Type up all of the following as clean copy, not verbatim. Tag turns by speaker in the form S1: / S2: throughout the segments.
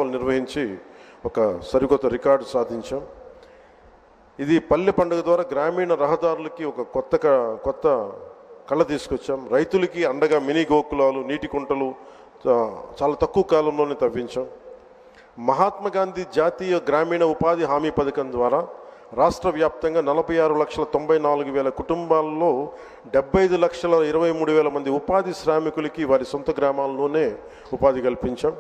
S1: రాకపోకలు నిర్వహించి ఒక సరికొత్త రికార్డు సాధించాం. ఇది పల్లె పండుగ ద్వారా గ్రామీణ రహదారులకి ఒక కొత్త కళ తీసుకొచ్చాం. రైతులకి అండగా మినీ గోకులాలు, నీటి కుంటలు చాలా తక్కువ కాలంలోనే తవ్వించాం. మహాత్మా గాంధీ జాతీయ గ్రామీణ ఉపాధి హామీ పథకం ద్వారా రాష్ట్ర వ్యాప్తంగా 46,94,000 కుటుంబాల్లో 75,23,000 మంది ఉపాధి శ్రామికులకి వారి సొంత గ్రామాల్లోనే ఉపాధి కల్పించాం.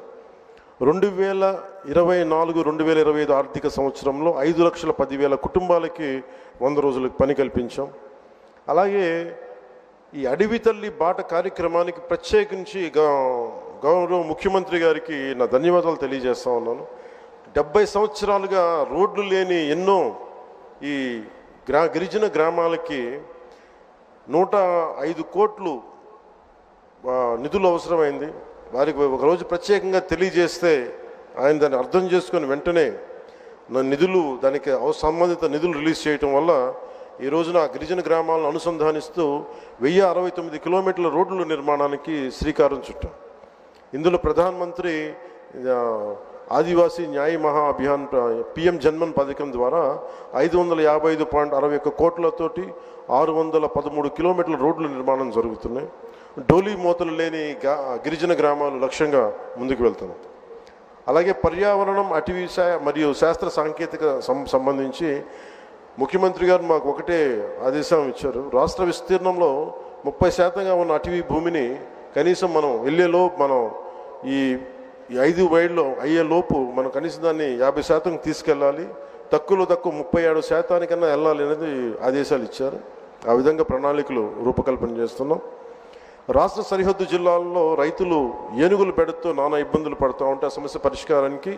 S1: 2024-2025 ఆర్థిక సంవత్సరంలో 5,10,000 కుటుంబాలకి 100 రోజులకు పని కల్పించాం. అలాగే ఈ అడవి తల్లి బాట కార్యక్రమానికి ప్రత్యేకించి గౌరవ ముఖ్యమంత్రి గారికి నా ధన్యవాదాలు తెలియజేస్తా ఉన్నాను. 70 సంవత్సరాలుగా రోడ్లు లేని ఎన్నో ఈ గిరిజన గ్రామాలకి 105 కోట్లు నిధులు అవసరమైంది. వారికి ఒకరోజు ప్రత్యేకంగా తెలియజేస్తే ఆయన దాన్ని అర్థం చేసుకొని వెంటనే దానికి సంబంధిత నిధులు రిలీజ్ చేయటం వల్ల ఈ రోజున గిరిజన గ్రామాలను అనుసంధానిస్తూ 1069 కిలోమీటర్ల రోడ్ల నిర్మాణానికి శ్రీకారం చుట్టాం. ఇందులో ప్రధానమంత్రి ఆదివాసీ న్యాయ మహా అభియాన్ పిఎం జన్మన్ పథకం ద్వారా 555.61 కోట్లతోటి 613 కిలోమీటర్ల రోడ్ల నిర్మాణం జరుగుతున్నాయి. డోలీ మోతలు లేని గిరిజన గ్రామాలు లక్ష్యంగా ముందుకు వెళ్తున్నాం. అలాగే పర్యావరణం, అటవీ మరియు శాస్త్ర సాంకేతిక సంబంధించి ముఖ్యమంత్రి గారు మాకు ఒకటే ఆదేశం ఇచ్చారు. రాష్ట్ర విస్తీర్ణంలో 30% ఉన్న అటవీ భూమిని కనీసం మనం మనం ఈ 5 వైడ్లో అయ్యేలోపు మనం కనీసం దాన్ని 50% తీసుకెళ్ళాలి, తక్కువ 37% వెళ్ళాలి అనేది ఆదేశాలు ఇచ్చారు. ఆ విధంగా ప్రణాళికలు రూపకల్పన చేస్తున్నాం. రాష్ట్ర సరిహద్దు జిల్లాల్లో రైతులు ఏనుగులు బెడతో నానా ఇబ్బందులు పడుతూ ఉంటే ఆ సమస్య పరిష్కారానికి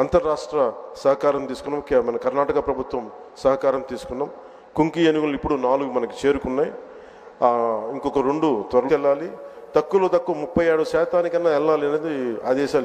S1: అంతర్రాష్ట్ర సహకారం తీసుకున్నాం. మన కర్ణాటక ప్రభుత్వం సహకారం తీసుకున్నాం. కుంకి ఏనుగులు ఇప్పుడు 4 మనకి చేరుకున్నాయి. ఇంకొక 2 త్వరగా వెళ్ళాలి, తక్కువ 37% వెళ్ళాలి అనేది ఆదేశాలు